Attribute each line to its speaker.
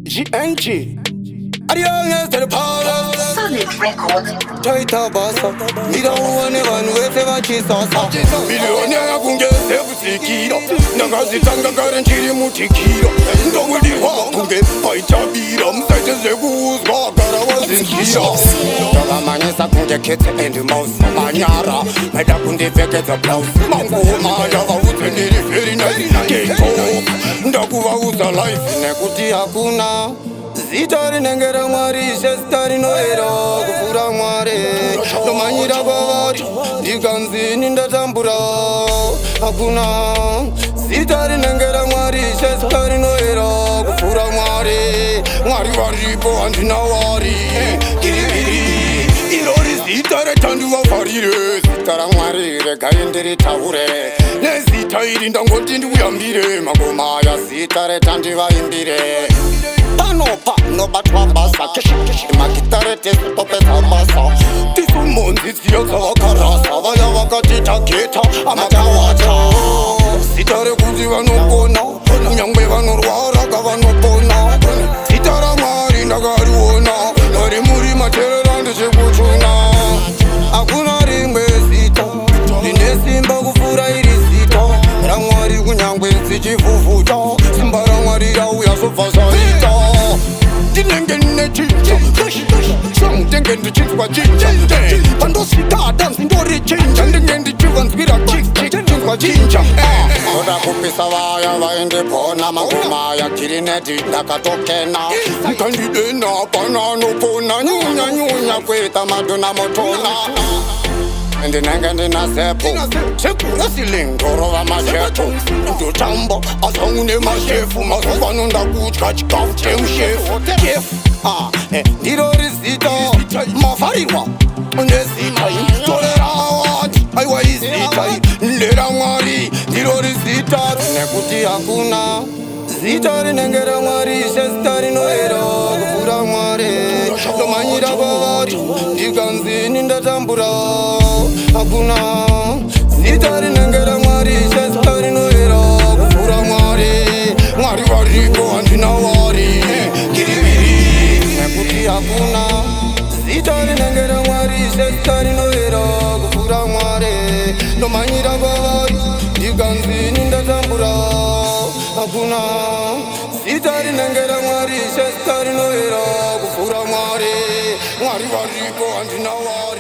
Speaker 1: GNG. Ariana to the power.
Speaker 2: Solid Records.
Speaker 1: Taita basa. Mida uone vanu wefe vachisasa. Millionaire kunge sebusikiro. Nangazitanga garanchiri mutikiro. Ndongulirwa kunge paitabira. Msaite zekuzwa karawazinzira. Ndavamanyisa kunge kete and mouse. Manyara. Meda kunde vekeza blouse. Mangoma yavauze ndiri very nice. Keito. Ndakuvauza life. Nekuti hakuna zita rinengera mwari shesta rinoera kufura mwari nomanyira kwavari ndikanzini ndatambura hakuna zita rinengera mwari shesta rinoera kufura mwari mwari varipo handina wari kiriviri irori zita retandivafarire zita ramwari regai ndiritaure nezita iri ndangoti ndiuyambire magoma ya zita retandivaimbire panopa nobatwa basa keshe magitare tesitopeta basa tisumonzi dziyo dzavakarasa vaya vakatitaketa amakawacha zita rekuti vanopona kunyangwe vanorwara kavanopona zita ramwari ndakariona vari muri materera ndechekuchuna hakuna rimwe zita rine simba kupfuura iri zita ramwari kunyangwe dzichivhuvhuta simba ramwari rauya zobva zvaita ndinenge nechinja zvamutenge ndichinzwa chinja pandosvika danzi ndori chinja ndinge ndichivanzwira chinzwa chinja oda kupisa vaya vaindipona magoma ya kirineti ndakatokena mukandidena pananopona nyunyanyunya kuita madhona motona ndinenge ndinasepo sekungasilingorova mashefu ndotamba asaune mashefu mazovano ndakudya chikafu cheushefu ndirori zita mafarirwa nezitai torera wati aiwa izitai ndera mwari ndirori zita nekuti hakuna zita rinengera mwari shesta rinoera kupfuura mwari nomanyira kwavari ndikanzini ndatambura hakuna zita rinengera mwari shesta rinoera kupfuura mwari mwari varipo handina wari kiriviri nekuti hakuna zita rinengera mwari shesta rinoera kupfuura mwari nomanyira kwavari ndikanzini ndatambura hakuna zita rinengera mwari shesta rinoera kupfuura mwari mwari varipo handina wari